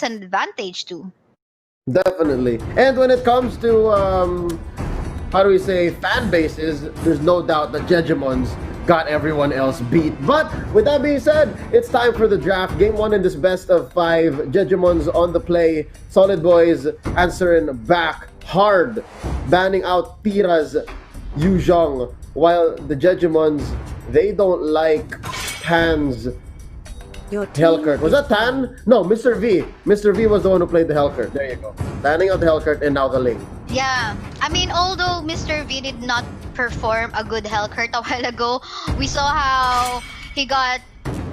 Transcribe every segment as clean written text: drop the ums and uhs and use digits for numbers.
it's an advantage too. Definitely. And when it comes to how do we say fan bases, there's no doubt that Jegemon's got everyone else beat. But with that being said, it's time for the draft. Game one in this best of five. Jegemon's on the play. Solid Boys answering back hard, banning out Tira's Yuzhong, while the Jegemons, they don't like Tan's Your Hellcurt. team Was is that Tan? No, Mr. V. Mr. V was the one who played the Hellcurt. There you go. Banning out the Hellcurt and now the Ling. Yeah, I mean, although Mr. V did not perform a good Hellcurt a while ago, we saw how he got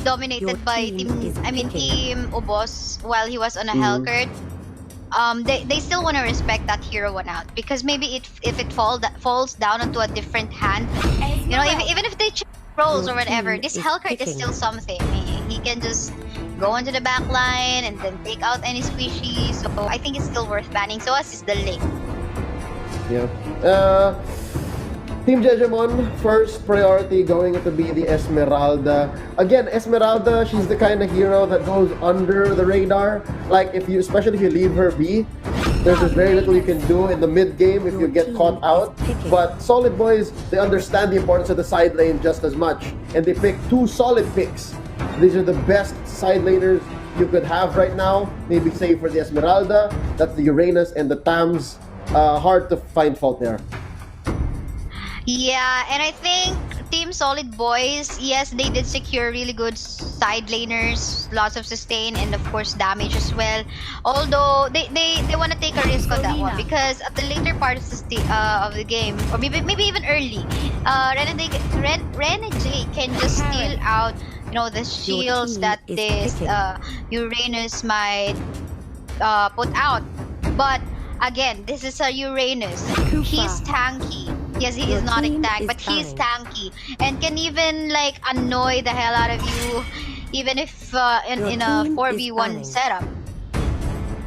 dominated Your by team is Team Ubos while he was on a Mhm. Hellcurt. They still want to respect that hero one out because maybe if it falls down onto a different hand, you know, even if they change roles Your or whatever, team this is Hellcurt is picking. still something. He can just go into the back line and then take out any squishy. So I think it's still worth banning. So as is the Link. Yeah. Team Jejemon, first priority going to be the Esmeralda. Again, Esmeralda, she's the kind of hero that goes under the radar. Like, especially if you leave her be, there's just very little you can do in the mid game if you get caught out. But Solid Boys, they understand the importance of the side lane just as much. And they pick two solid picks. These are the best side laners you could have right now. Maybe save for the Esmeralda. That's the Uranus and the Tams. Hard to find fault there. Yeah, and I think Team Solid Boys, yes, they did secure really good side laners, lots of sustain, and of course damage as well. Although they want to take a risk on that one because at the later part of the game, or maybe even early, Renegade can just steal out, you know, the shields team that is this picking. Uranus might put out. But again, this is a Uranus. He's tanky. Yes, he Your is not a team tank, is but he's dying. tanky and can even like annoy the hell out of you, even if Your in a team is 4v1 dying. setup.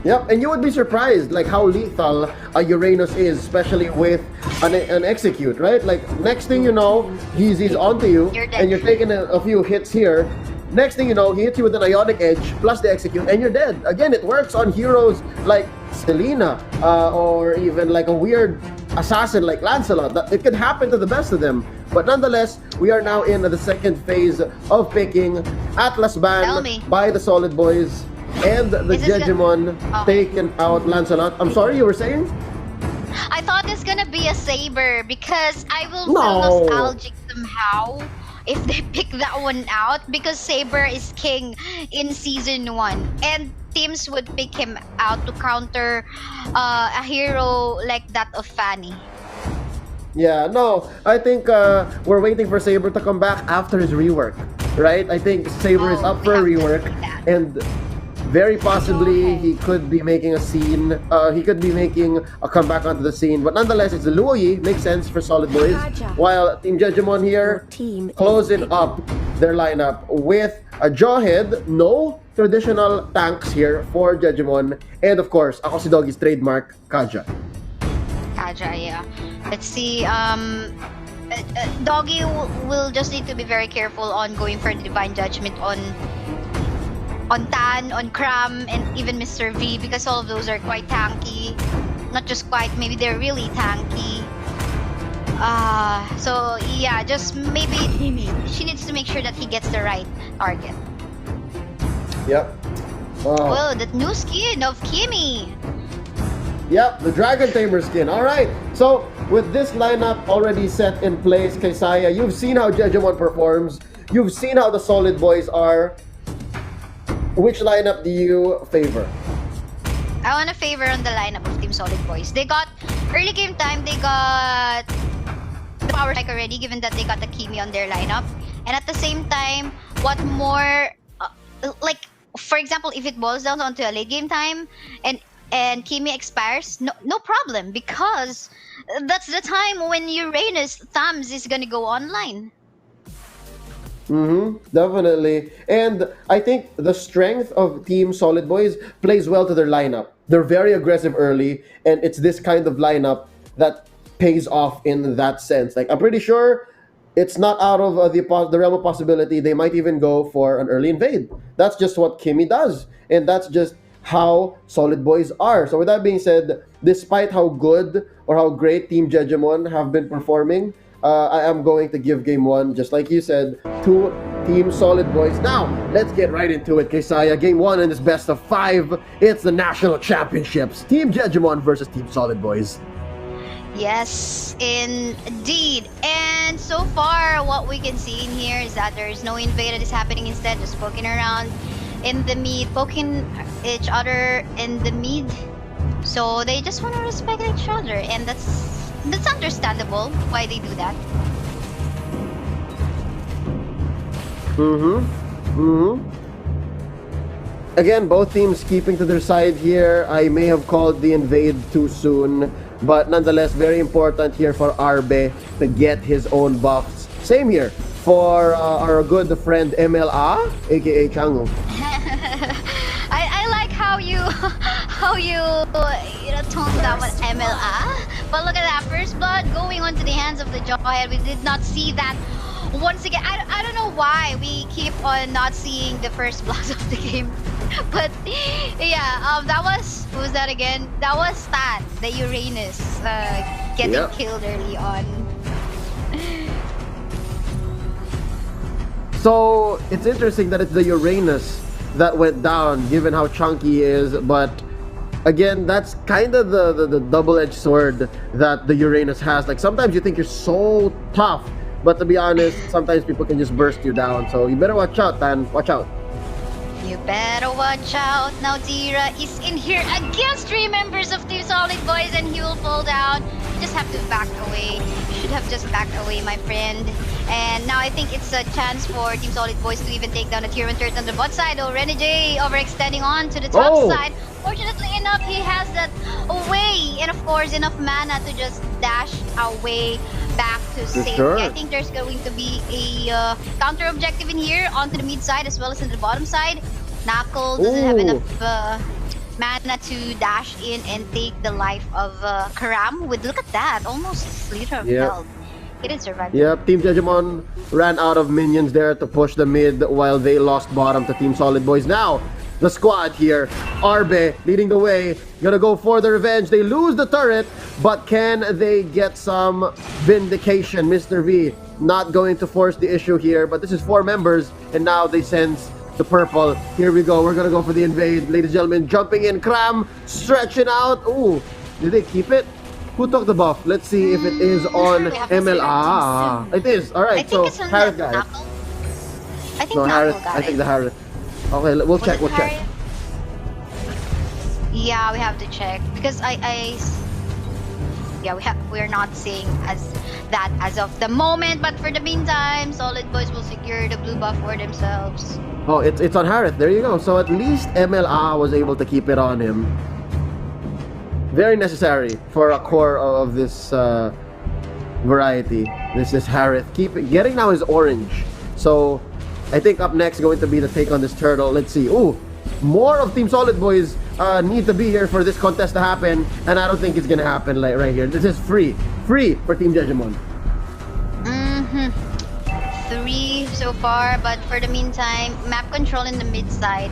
Yep, and you would be surprised like how lethal a Uranus is, especially with an execute, right? Like next thing you know, he's onto you, You're dead. and you're taking a few hits here. Next thing you know, he hits you with an Ionic Edge plus the execute, and you're dead. Again, it works on heroes like Selena, or even like a weird assassin like Lancelot. It could happen to the best of them. But nonetheless, we are now in the second phase of picking Atlas Tell ban me. by the Solid Boys. And the Is this Jejemon Oh. taken out Lancelot. I'm sorry, you were saying? I thought it's gonna be a Saber because I will feel No. nostalgic somehow if they pick that one out because Saber is king in season 1 and teams would pick him out to counter a hero like that of Fanny. Yeah, no. I think we're waiting for Saber to come back after his rework, right? I think Saber is Oh, up for a we have to rework, see that. and very possibly he could be making a scene. He could be making a comeback onto the scene. But nonetheless, it's Luoyi. Makes sense for Solid Boys. While Team Jejemon here Your team is closing picking. up their lineup with a Jawhead. No traditional tanks here for Jejemon. And of course, ako si Doggy's trademark, Kaja. Kaja, yeah. Let's see. Doggy will just need to be very careful on going for the Divine Judgment on Tan, on Cram, and even Mr. V because all of those are quite tanky. Not just quite, maybe they're really tanky. So yeah, just maybe she needs to make sure that he gets the right target. Yep. Oh. Oh, that new skin of Kimmy. Yep, the Dragon Tamer skin. All right. So with this lineup already set in place, Kaisaya, you've seen how Jejemon performs. You've seen how the Solid Boys are. Which lineup do you favor? I want to favor on the lineup of Team Solid Boys. They got early game time. They got the power strike already, given that they got the Kimi on their lineup. And at the same time, what more? Like for example, if it boils down onto a late game time and Kimi expires, no problem because that's the time when Uranus Thumbs is gonna go online. Mm-hmm, definitely. And I think the strength of Team Solid Boys plays well to their lineup. They're very aggressive early, and it's this kind of lineup that pays off in that sense. Like, I'm pretty sure it's not out of the realm of possibility. They might even go for an early invade. That's just what Kimmy does, and that's just how Solid Boys are. So with that being said, despite how good or how great Team Jejemon have been performing, I am going to give game one, just like you said, to Team Solid Boys. Now, let's get right into it, Kesaya. Game one in this best of 5. It's the National Championships. Team Jejemon versus Team Solid Boys. Yes, indeed. And so far, what we can see in here is that there is no invade that is happening. Instead, just poking around in the mid, poking each other in the mid. So they just want to respect each other, and that's understandable why they do that. Again, both teams keeping to their side here. I may have called the invade too soon, but nonetheless, very important here for Arbe to get his own buffs. Same here for our good friend MLA, aka Chango. I like how you toned down with MLA. But look at that first blood going onto the hands of the Jawhead. We did not see that once again. I don't know why we keep on not seeing the first blood of the game. But yeah, that was who was that again? That was Stan, the Uranus, getting killed early on. So it's interesting that it's the Uranus that went down, given how chunky he is. But again, that's kind of the double-edged sword that the Uranus has. Like sometimes you think you're so tough, but to be honest, sometimes people can just burst you down. So you better watch out, Tan. Watch out. You better watch out. Now Tira is in here against 3 members of Team Solid Boys, and he will fall down. Just have to back away. You should have just backed away, my friend. And now I think it's a chance for Team Solid Boys to even take down the tier 1 turret on the bot side. Oh, Renegade overextending on to the top side. Fortunately enough, he has that away, and of course enough mana to just dash away back to safety. Sure. I think there's going to be a counter objective in here onto the mid side as well as in the bottom side. Knuckle doesn't have enough mana to dash in and take the life of Karam. Look at that, almost a slither of health. He didn't survive. Yep, Team Jejemon ran out of minions there to push the mid while they lost bottom to Team Solid Boys. Now, the squad here, Arbe leading the way, gonna go for the revenge. They lose the turret, but can they get some vindication? Mr. V not going to force the issue here, but this is 4 members, and now they sense the purple. Here we go, we're gonna go for the invade. Ladies and gentlemen, jumping in, Kram, stretching out. Ooh, did they keep it? Who took the buff? Let's see if it is on MLA. It is. Alright, so Harris got it. I think Harris. I think the Harris. Okay, we'll check. Yeah, we have to check because we're not seeing that as of the moment, but for the meantime, Solid Boys will secure the blue buff for themselves. Oh, it's on Harith. There you go. So at least MLA was able to keep it on him. Very necessary for a core of this variety. This is Harith. Getting now is orange. So I think up next going to be the take on this turtle. Let's see. Ooh, more of Team Solid Boys need to be here for this contest to happen, and I don't think it's gonna happen like right here. This is free for Team Jejemon. 3 so far, but for the meantime, map control in the mid side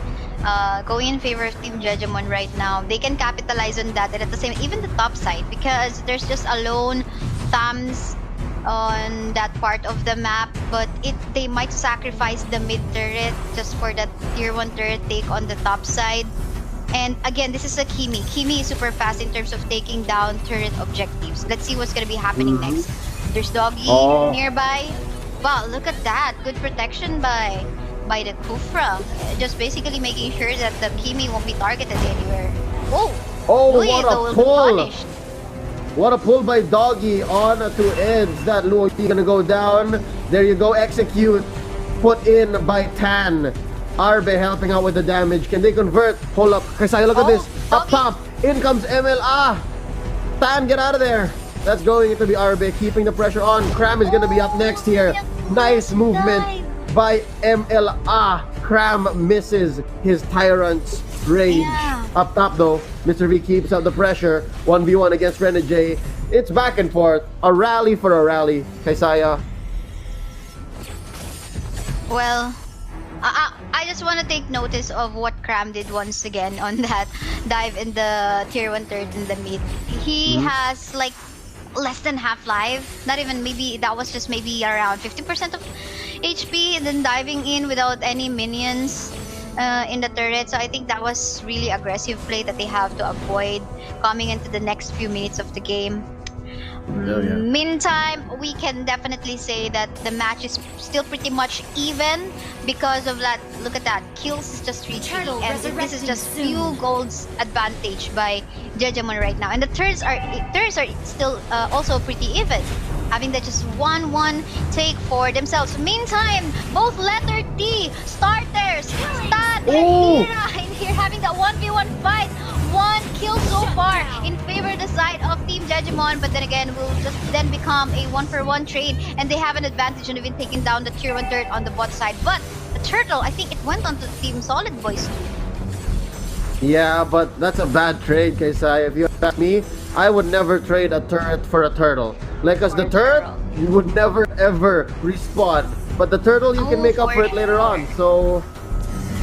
going in favor of Team Jejemon right now. They can capitalize on that, and at the same, even the top side, because there's just a lone Thumbs on that part of the map, but they might sacrifice the mid turret just for that tier 1 turret take on the top side. And again, this is a Kimi. Kimi is super fast in terms of taking down turret objectives. Let's see what's gonna be happening next. There's Doggy nearby. Wow, look at that. Good protection by the Kufra. Just basically making sure that the Kimi won't be targeted anywhere. Oh, what a pull! What a pull by Doggy on to Eds. That Luoyi gonna go down. There you go, execute. Put in by Tan. Arbe helping out with the damage. Can they convert? Hold up. Kasai, look at this. Up top. In comes MLA. Tan, get out of there. That's going to be Arbe, keeping the pressure on. Kram is gonna be up next here. Nice movement by MLA. Kram misses his Tyrant's range. Up top though, Mr. V keeps up the pressure. 1v1 against Renegade. It's back and forth. A rally for a rally. Kaisaya. Well, I just want to take notice of what Cram did once again on that dive in the tier 1 third in the mid. He has like less than half life. Not even, maybe that was just maybe around 50% of HP, and then diving in without any minions in the turret. So I think that was really aggressive play that they have to avoid coming into the next few minutes of the game. Meantime, we can definitely say that the match is still pretty much even because of that. Look at that, kills is just 3-3, and this is just few golds advantage by Jejemon right now. And the turns are still also pretty even, having that just 1-1 take for themselves. Meantime, both letter T starters, Stan and Mira in here having that 1v1 fight. 1 kill so far in favor of the side of Team Jejemon, but then again will just then become a 1-for-1 trade, and they have an advantage on even taking down the tier 1 third on the bot side. But the turtle, I think it went on to Team Solid Boys too. Yeah, but that's a bad trade, Kaysai. If you ask me, I would never trade a turret for a turtle. Like, cause the turret, you would never ever respawn, but the turtle you can make up for it later on. So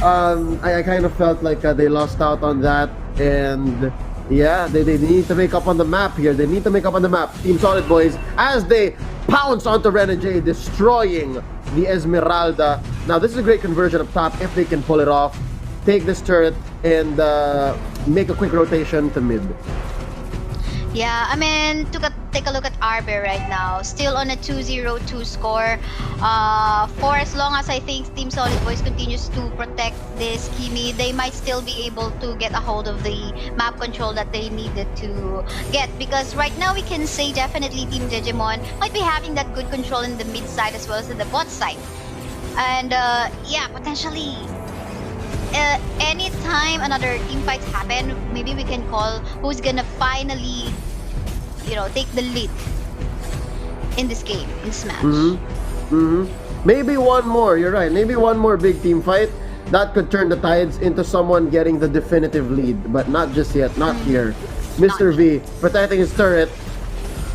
I kind of felt like they lost out on that, and yeah, they need to make up on the map here. They need to make up on the map. Team Solid Boys, as they pounce onto Renegade, destroying the Esmeralda. Now this is a great conversion up top if they can pull it off. Take this turret and make a quick rotation to mid. Yeah, I mean, take a look at Arbe right now. Still on a 2-0-2 score. For as long as I think Team Solid Boys continues to protect this Kimi, they might still be able to get a hold of the map control that they needed to get. Because right now we can say definitely Team Jejemon might be having that good control in the mid side as well as in the bot side. And yeah, potentially anytime another team fights happen, maybe we can call who's gonna finally, you know, take the lead in this game, in this match. Maybe one more, you're right, maybe one more big team fight that could turn the tides into someone getting the definitive lead, but not just yet, not here. Mr. V protecting his turret.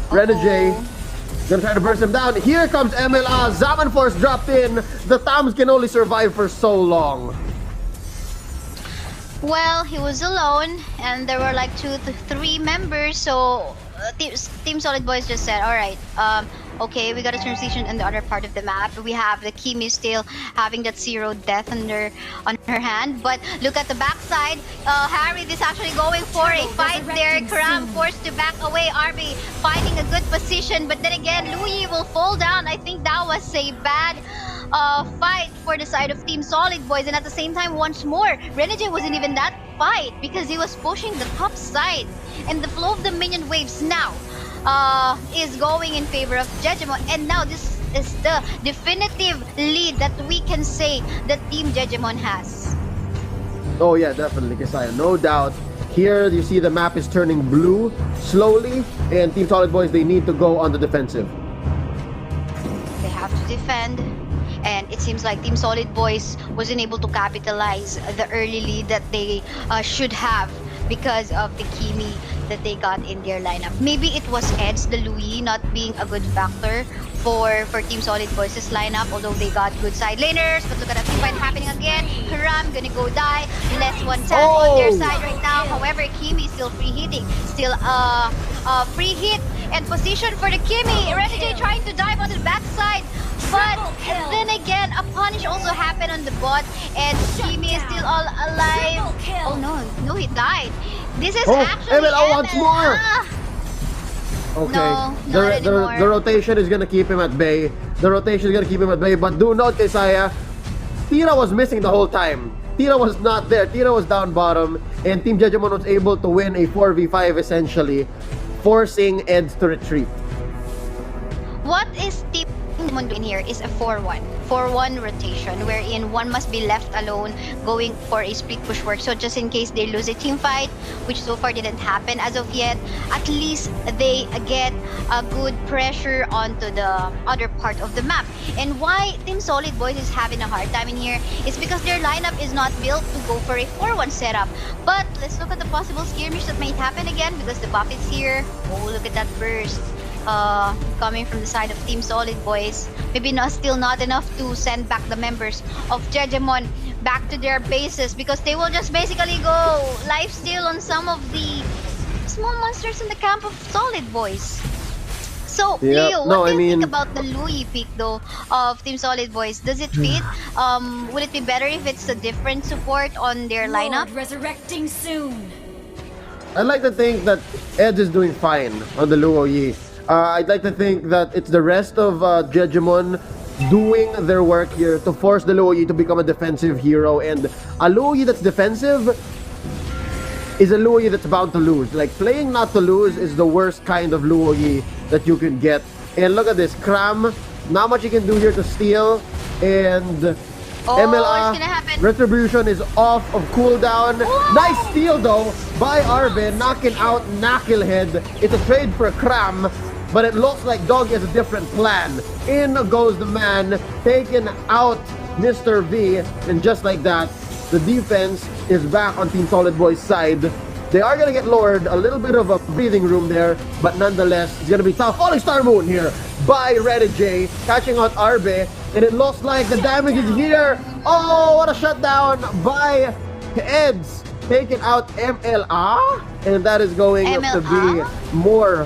Renegade gonna try to burst him down. Here comes MLA. Zaman Force dropped in. The Tams can only survive for so long. Well, he was alone, and there were like 2 to 3 members, so Team Solid Boys just said, alright, okay, we got a transition in the other part of the map. We have the Kimi still having that 0 death on her hand, but look at the backside. Harry is actually going for a fight there. Karam forced to back away. RB finding a good position, but then again, Louis will fall down. I think that was a bad fight for the side of Team Solid Boys, and at the same time, once more, Renegade wasn't even that fight because he was pushing the top side, and the flow of the minion waves now is going in favor of Jejemon, and now this is the definitive lead that we can say that Team Jejemon has. Oh yeah, definitely, Kasaya, no doubt. Here you see the map is turning blue slowly, and Team Solid Boys, they need to go on the defensive. They have to defend, and it seems like Team Solid Boys wasn't able to capitalize the early lead that they should have because of the Kimi that they got in their lineup. Maybe it was Eds, the Louis, not being a good factor for Team Solid Boys' lineup, although they got good side laners. But look at that fight happening again. Karam gonna go die. Less one tap on their side right now. However, Kimi still free hitting. Still free hit and position for the Kimi. Renegade trying to dive on the backside. But then again, a punish also happened on the bot, and Kimi is still all alive. Oh no, he died. This is actually MLA wants more. Okay, no, the rotation is gonna keep him at bay. The rotation is gonna keep him at bay, but do note, Isaiah, Tira was missing the whole time. Tira was not there. Tira was down bottom, and Team Jejemon was able to win a 4v5 essentially, forcing Eds to retreat. What is Team Jejemon doing here is a 4-1 rotation, wherein one must be left alone going for a split push work. So just in case they lose a team fight, which so far didn't happen as of yet, at least they get a good pressure onto the other part of the map. And why Team Solid Boys is having a hard time in here is because their lineup is not built to go for a 4-1 setup. But let's look at the possible skirmish that might happen again, because the buff is here. Oh, look at that burst. coming from the side of Team Solid Boys. Maybe still not enough to send back the members of Jejemon back to their bases because they will just basically go lifesteal on some of the small monsters in the camp of Solid Boys. So, Yeah, Leo, no, what do I you mean- think about the Louis pick though of Team Solid Boys? Does it fit? Would it be better if it's a different support on their lineup? Lord resurrecting soon. I'd like to think that Edge is doing fine on the Luo Yi. I'd like to think that it's the rest of Jejemon doing their work here to force the Luo Yi to become a defensive hero. And a Luo Yi that's defensive is a Luo Yi that's bound to lose. Like, playing not to lose is the worst kind of Luo Yi that you can get. And look at this, Cram, not much you can do here to steal. And Oh, it's MLA gonna happen. Retribution is off of cooldown. Nice steal though by Arvin, knocking out Knucklehead. It's a trade for Cram, but it looks like Doggy has a different plan. In goes the man, taking out Mr. V, and just like that, the defense is back on Team Solid Boy's side. They are gonna get lowered, a little bit of a breathing room there, but nonetheless, it's gonna be tough. Falling Star Moon here by J, catching out Arbe, and it looks like the damage is here. Oh, what a shutdown by Eds, taking out MLA, and that is going to MLA? be more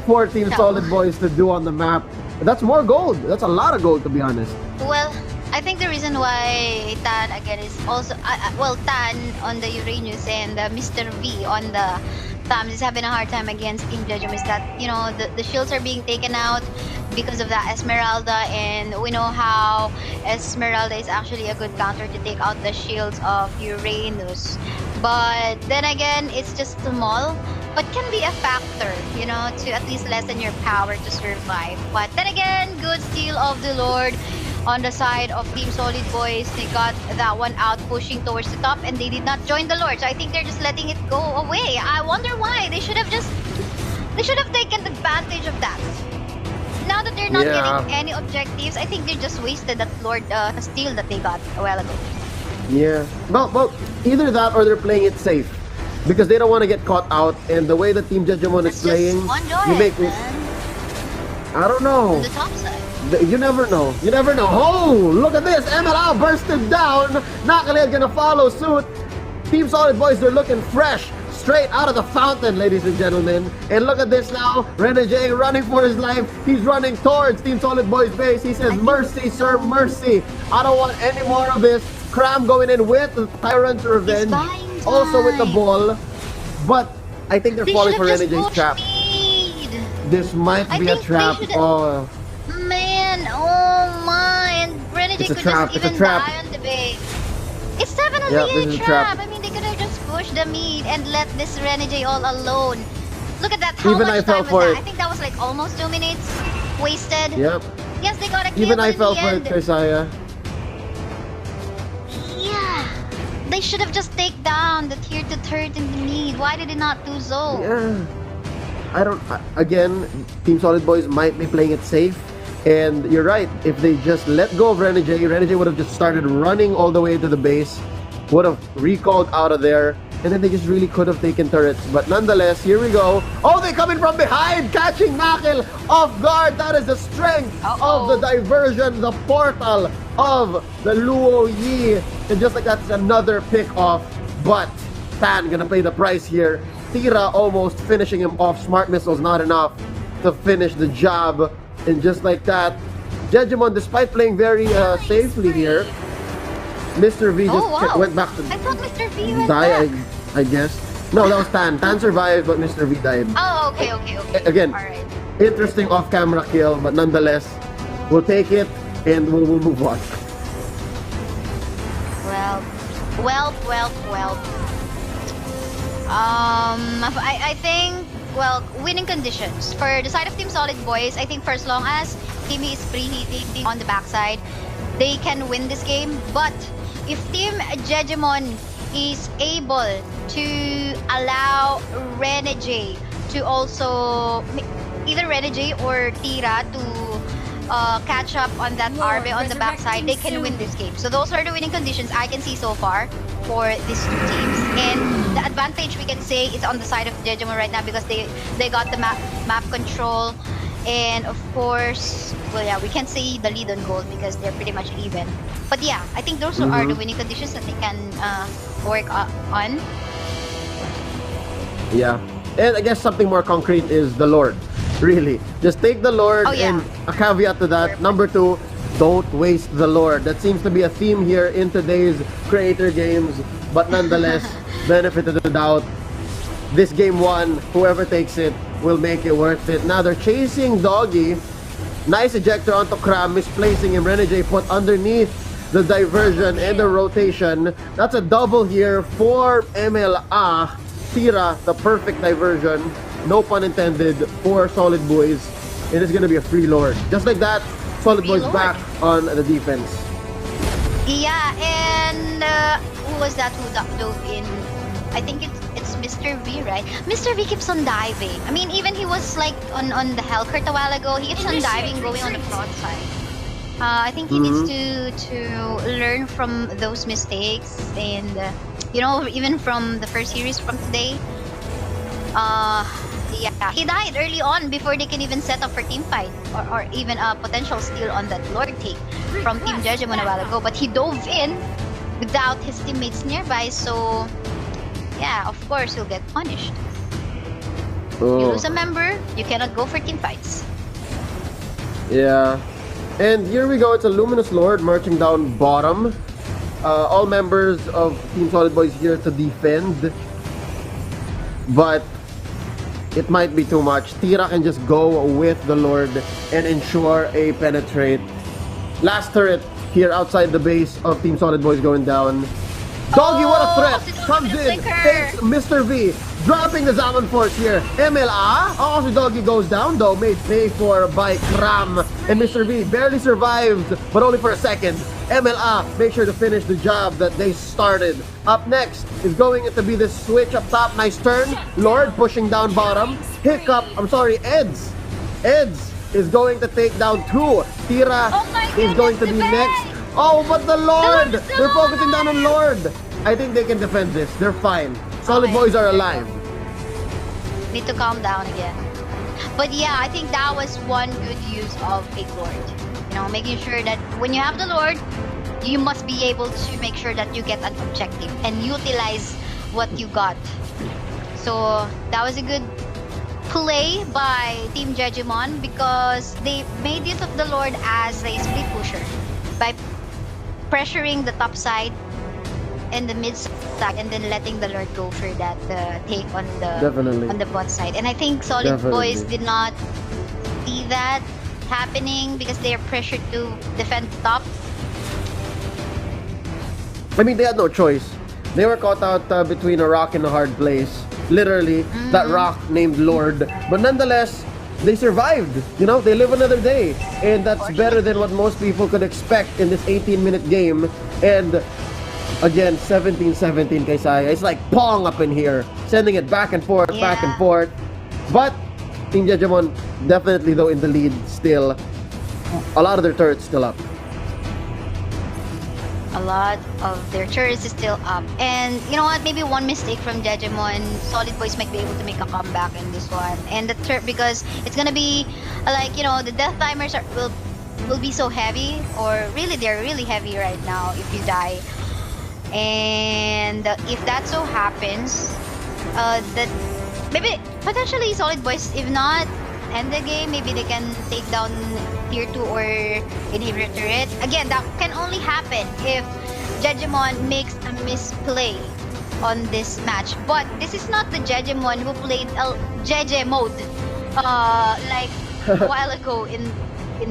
for Team Solid Boys to do on the map. That's more gold. That's a lot of gold, to be honest. Well, I think the reason why Tan again is also Tan on the Uranus and Mr. V on the Tams is having a hard time against Team Jejemon is that the shields are being taken out because of that Esmeralda, and we know how Esmeralda is actually a good counter to take out the shields of Uranus. But then again, it's just small, but can be a factor, to at least lessen your power to survive. But then again, good steal of the Lord on the side of Team Solid Boys. They got that one out, pushing towards the top, and they did not join the Lord. So I think they're just letting it go away. I wonder why. They should have taken advantage of that. Now that they're not Yeah. getting any objectives, I think they just wasted that Lord steal that they got a while ago. Yeah. Well, either that or they're playing it safe. Because they don't want to get caught out, and the way that Team Jejemon is Let's playing, just enjoy you it, make me... man. I don't know. On the top side. You never know. You never know. Oh, look at this. MLA bursted down. Knucklehead gonna follow suit. Team Solid Boys, they're looking fresh. Straight out of the fountain, ladies and gentlemen. And look at this now. J running for his life. He's running towards Team Solid Boys base. He says, mercy, sir, mercy. I don't want any more of this. Cram going in with the Tyrant's Revenge. buying Also with the time. ball. But I think they're They falling should for have just J's pushed trap. mid. This might I be a think they trap. should've- Oh. Man, oh my, and Renegade It's a could trap, just it's a even trap. die on the base. It's definitely Yeah, this is a a trap. trap. I mean, they could have just pushed the mid and let this Renegade all alone. Look at that, how Even much I fell time for was that? it. I think that was like almost 2 minutes wasted. Yep. Yes, they got a kill, Even but I in fell the for it, end, Kersaya. yeah. They should have just take down the tier 2 turret in the mid. Why did they not do so? Yeah. I don't. Again, Team Solid Boys might be playing it safe. And you're right. If they just let go of Renegade would have just started running all the way to the base. Would have recalled out of there. And then they just really could have taken turrets. But nonetheless, here we go. Oh, they come in from behind, catching Knuckle off guard. That is the strength of the diversion, the portal of the Luo Yi. And just like that's another pick off. But Tan gonna pay the price here. Tira almost finishing him off. Smart missiles not enough to finish the job. And just like that, Jejemon, despite playing very safely here, Mr. V just Oh, wow. went back to I thought Mr. V went die, back. I guess. No, that was Tan. Tan survived, but Mr. V died. Oh, okay. Again, Alright. interesting off-camera kill, but nonetheless, we'll take it and we'll move on. Well. I think, winning conditions. For the side of Team Solid Boys, I think for as long as Timmy is preheating on the backside, they can win this game. But if Team Jejemon is able to allow Renegade to also, either Renegade or Tira to catch up on that Lord, Arbe on the backside, they can win this game. So those are the winning conditions I can see so far for these two teams. And the advantage we can say is on the side of Jejemon right now because they got the map control And of course, well, yeah, we can't say the lead on gold because they're pretty much even. But yeah, I think those are the winning conditions that they can work on. Yeah. And I guess something more concrete is the Lord. Really. Just take the Lord, Oh, yeah. and a caveat to that. Perfect. Number 2, don't waste the Lord. That seems to be a theme here in today's creator games. But nonetheless, benefit of the doubt. This game 1, whoever takes it will make it worth it. Now they're chasing Doggy. Nice ejector onto Kram, misplacing him. Renegade put underneath the diversion and the rotation. That's a double here for MLA. Tira, the perfect diversion. No pun intended for Solid Boys. It is going to be a free Lord. Just like that, Solid Free Boys Lord. back on the defense. Yeah, and who was that who dove in? I think it's Mr. V, right? Mr. V keeps on diving. I mean, even he was like on the Hellcurt a while ago. He keeps on diving, going on the front side. I think he needs to learn from those mistakes, and you know, even from the first series from today. Yeah, he died early on before they can even set up for team fight or even a potential steal on that Lord take from Team Jejemon a while ago. But he dove in without his teammates nearby, so yeah, of course he'll get punished. You lose a member, you cannot go for team fights. Yeah. And here we go, it's a Luminous Lord marching down bottom. All members of Team Solid Boys here to defend. But it might be too much. Tira can just go with the Lord and ensure a penetrate. Last turret here outside the base of Team Solid Boys going down. Doggy, what a threat! Comes in, takes Mr. V, dropping the Zaman Force here. MLA, also Doggy goes down though, made pay for by Kram. And Mr. V barely survived, but only for a second. MLA make sure to finish the job that they started. Up next is going to be this switch up top. Nice turn. Lord pushing down bottom. Eds. Eds is going to take down 2. Tira is going to be next. Oh, but the Lord! They're focusing down on Lord. I think they can defend this. They're fine. Solid Boys are alive. Need to calm down again. But yeah, I think that was one good use of a Lord. You know, making sure that when you have the Lord, you must be able to make sure that you get an objective and utilize what you got. So that was a good play by Team Jejemon because they made use of the Lord as a split pusher by pressuring the top side and the mid side and then letting the Lord go for that take on the bot side. And I think Solid Boys did not see that happening because they are pressured to defend top. I mean, they had no choice. They were caught out between a rock and a hard place. Literally, that rock named Lord. But nonetheless, they survived. You know, they live another day. And that's better than what most people could expect in this 18-minute game. And again, 17-17 kay Saya. It's like pong up in here. Sending it back and forth, back and forth. But Team Jejemon definitely though in the lead still. A lot of their turrets still up. A lot of their turrets is still up. And you know what? Maybe one mistake from Jejemon, Solid Boys might be able to make a comeback in this one. And the because it's gonna be like, you know, the death timers will be so heavy, or really they're really heavy right now if you die. And if that so happens, that maybe potentially Solid Boys, if not end the game, maybe they can take down tier 2 or inhibitor turret. Again, that can only happen if Jejemon makes a misplay on this match. But this is not the Jejemon who played Jeje mode like a while ago in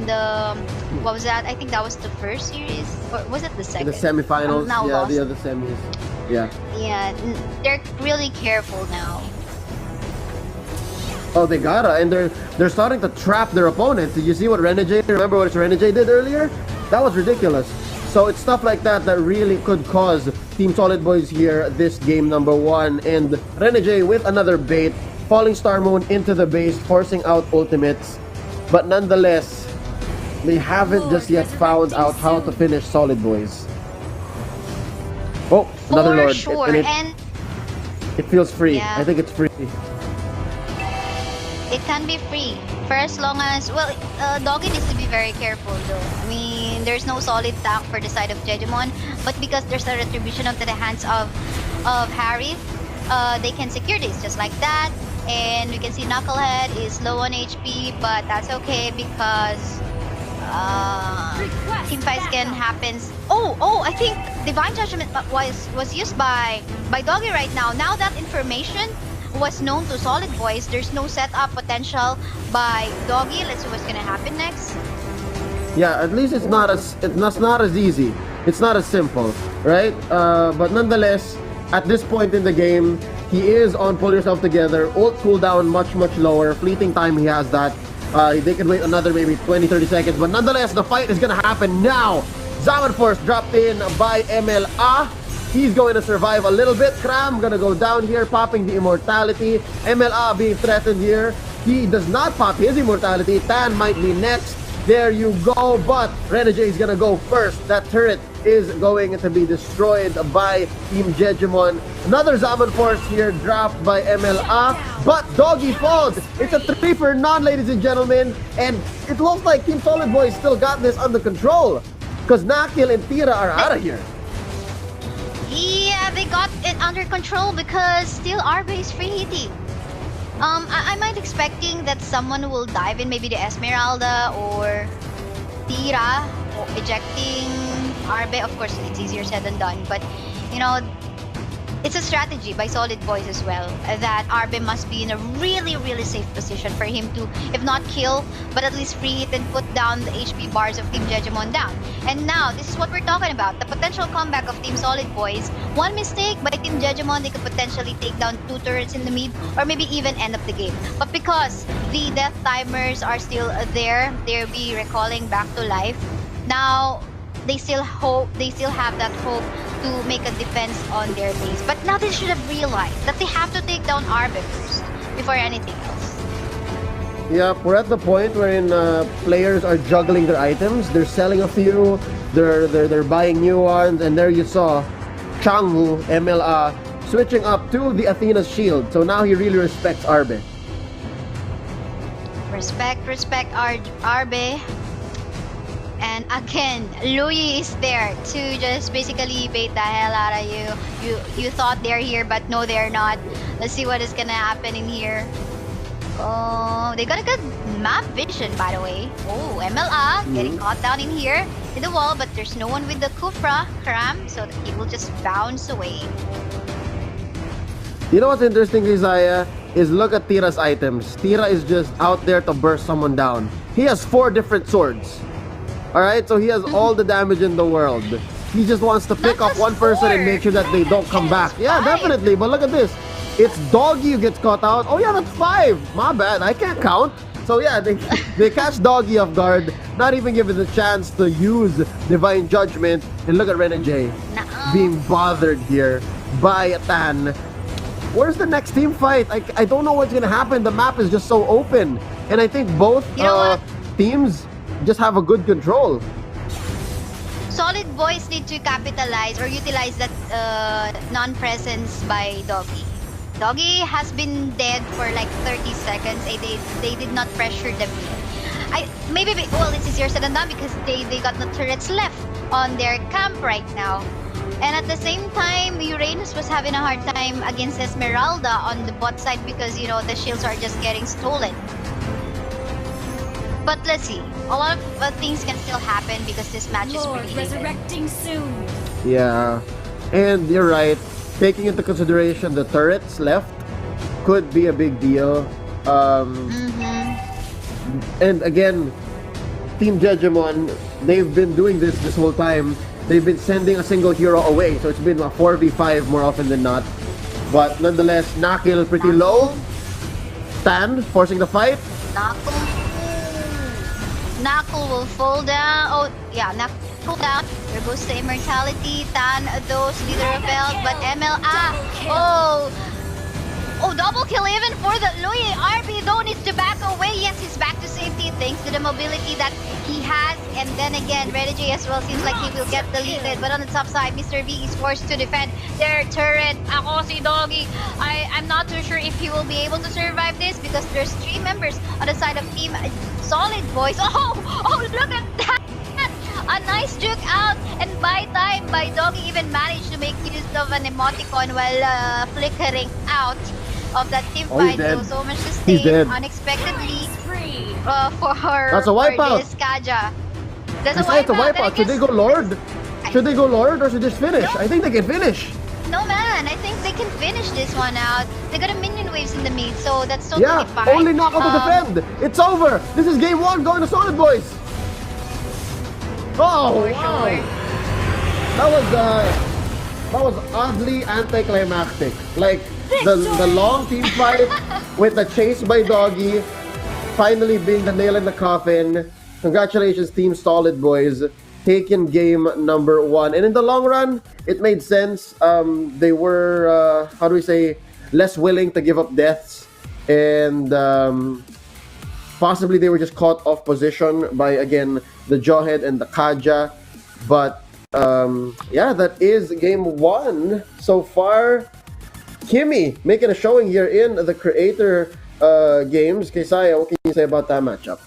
the what was that? I think that was the first series, or was it the second? The semifinals, yeah, lost. the other semis. Yeah. Yeah, they're really careful now. Oh, they gotta, and they're starting to trap their opponent. Did you see what Renegade? Remember what Renegade did earlier? That was ridiculous. So it's stuff like that that really could cause Team Solid Boys here this game number 1. And Renegade with another bait, Falling Star Moon into the base, forcing out ultimates. But nonetheless, they haven't just yet found out how to finish Solid Boys. Oh, another For Lord. sure, And it feels free. Yeah. I think it's free. it can be free for as long as, well, Doggy needs to be very careful though. I mean, there's no solid tank for the side of Jejemon, but because there's a retribution onto the hands of Harith, they can secure this just like that. And we can see Knucklehead is low on HP, but that's okay because team fights can happens. Oh, I think Divine Judgment was used by Doggy right now. Now that information was known to Solid Boys, there's no setup potential by Doggy. Let's see what's gonna happen next. Yeah, at least it's not as easy. It's not as simple, right? But nonetheless, at this point in the game, he is on Pull Yourself Together. Ult cooldown much lower. Fleeting time, he has that. They can wait another maybe 20-30 seconds, but nonetheless, the fight is gonna happen now. Zaman Force dropped in by MLA. He's going to survive a little bit. Kram gonna go down here, popping the immortality. MLA being threatened here. He does not pop his immortality. Tan might be next. There you go, but Renegade is gonna go first. That turret is going to be destroyed by Team Jejemon. Another Zaman Force here dropped by MLA, but Doggy falls. It's a 3 for none, ladies and gentlemen, and it looks like Team Solid Boys still got this under control because Nakil and Tira are out of here. Yeah, they got it under control because still Arbe is free hitting. I might expecting that someone will dive in, maybe the Esmeralda or Tira, or ejecting Arbe. Of course, it's easier said than done, but you know, it's a strategy by Solid Boys as well that Arbe must be in a really safe position for him to, if not kill, but at least free hit and put down the HP bars of Team Jejemon down. And now, this is what we're talking about, the potential comeback of Team Solid Boys. One mistake by Team Jejemon, they could potentially take down 2 turrets in the mid, or maybe even end up the game. But because the death timers are still there, they'll be recalling back to life. Now, they still have that hope to make a defense on their base. But now they should have realized that they have to take down Arbe first before anything else. Yeah, we're at the point wherein players are juggling their items. They're selling a few, they're buying new ones, and there you saw Changwu, MLA, switching up to the Athena's shield. So now he really respects Arbe. Respect Arbe. And again, Louis is there to just basically bait the hell out of you. You thought they're here, but no, they're not. Let's see what is gonna happen in here. Oh, they got a good map vision, by the way. Oh, MLA getting caught down in here in the wall, but there's no one with the Kufra Kram, so he will just bounce away. You know what's interesting, Isaiah, is look at Tira's items. Tira is just out there to burst someone down. He has 4 different swords. Alright, so he has all the damage in the world. He just wants to pick off one person and make sure that they don't come back. Yeah, definitely, but look at this. It's Doggy who gets caught out. Oh yeah, that's 5. My bad, I can't count. So yeah, they catch Doggy off guard, not even given the chance to use Divine Judgment. And look at Renegade being bothered here by Tan. Where's the next team fight? I don't know what's gonna happen. The map is just so open. And I think both teams just have a good control. Solid Boys need to capitalize or utilize that non-presence by Doggy. Doggy has been dead for like 30 seconds. They did not pressure the mid. Well, it's easier said than done because they got no turrets left on their camp right now. And at the same time, Uranus was having a hard time against Esmeralda on the bot side because, you know, the shields are just getting stolen. But let's see. A lot of things can still happen because this match is pretty resurrecting soon. Yeah, and you're right. Taking into consideration the turrets left could be a big deal. And again, Team Jejemon, they've been doing this whole time. They've been sending a single hero away, so it's been a 4v5 more often than not. But nonetheless, Nakil pretty low. Tan forcing the fight. Knuckle will fall down. Oh, yeah, Knuckle fall down. There goes the immortality. Tan, those leader of Belt, but MLA. Oh, double kill even for the Louis. RB though needs to back away. Yes, he's back to safety thanks to the mobility that he has. And then again, Red J as well seems like he will get deleted. But on the top side, Mr. V is forced to defend their turret. Ako si Doggy, I'm not too sure if he will be able to survive this because there's 3 members on the side of Team Solid Boys. Oh, look at that! A nice juke out, and by time, by Doggy even managed to make use of an emoticon while flickering out of that team Oh, he's fight. dead. So much to He's stay dead. unexpectedly Free. That's a wipeout. for this Kaja. That's It's a wipeout. Should they go Lord? Should they go Lord or should they just finish? No. I think they can finish. No man, I think they can finish this one out. They got a minion waves in the mid, so that's totally Yeah, fine. only knockout to defend. It's over. This is game 1 going to Solid Boys. Oh, For wow. sure. That was oddly anticlimactic. Like the long team fight with the chase by Doggy finally being the nail in the coffin. Congratulations, Team Solid Boys, taking game number 1. And in the long run, it made sense. They were how do we say, less willing to give up deaths, and possibly they were just caught off position by, again, the Jawhead and the Kaja. But yeah, that is game 1 so far. Kimmy making a showing here in the creator games. Kesaya, what can you say about that matchup?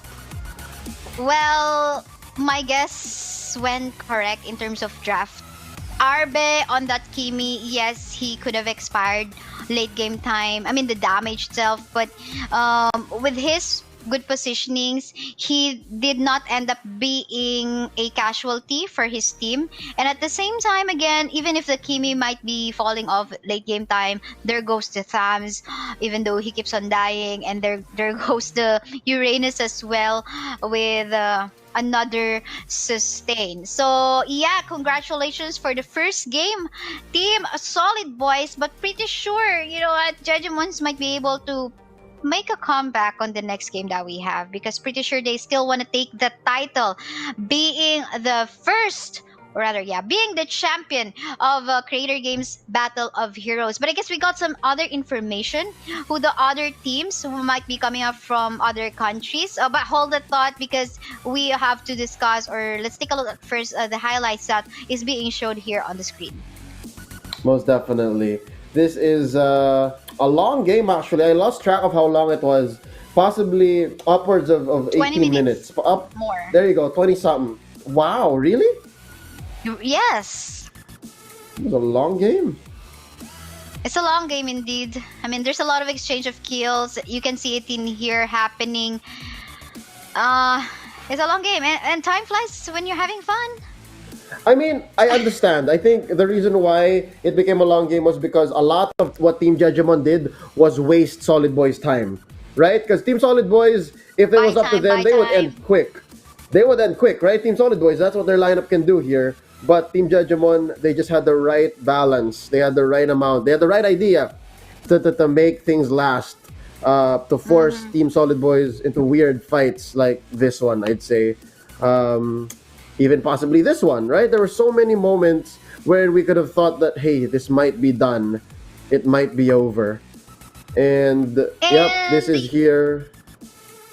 Well, my guess went correct in terms of draft. Arbe on that Kimi, yes, he could have expired late game time. I mean, the damage itself, but with his good positionings, he did not end up being a casualty for his team. And at the same time, again, even if the Kimi might be falling off late game time, there goes the Thams, even though he keeps on dying, and there goes the Uranus as well with another sustain. So yeah, congratulations for the first game, Team Solid Boys. But pretty sure, you know what, Jejemons might be able to make a comeback on the next game that we have, because pretty sure they still want to take the title, being the first, or rather, yeah, being the champion of Creator Games Battle of Heroes. But I guess we got some other information who the other teams who might be coming up from other countries. But hold that thought, because we have to discuss, or let's take a look at first the highlights that is being showed here on the screen. Most definitely. This is a long game, actually. I lost track of how long it was. Possibly upwards of 18 minutes. Up, more. there you go, 20 something. Wow, really? Yes. It was a long game. It's a long game indeed. I mean, there's a lot of exchange of kills. You can see it in here happening. It's a long game, and time flies when you're having fun. I mean, I understand. I think the reason why it became a long game was because a lot of what Team Jejemon did was waste Solid Boys' time, right? Because Team Solid Boys, if it Buy was up to time, them, buy they would time. end quick. They would end quick, right? Team Solid Boys, that's what their lineup can do here. But Team Jejemon, they just had the right balance. They had the right amount. They had the right idea to make things last. To force Team Solid Boys into weird fights like this one, I'd say. Even possibly this one, right? There were so many moments where we could have thought that, hey, this might be done. It might be over. And yep, this is here.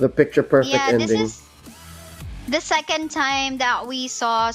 The picture perfect Yeah, ending. this is the second time that we saw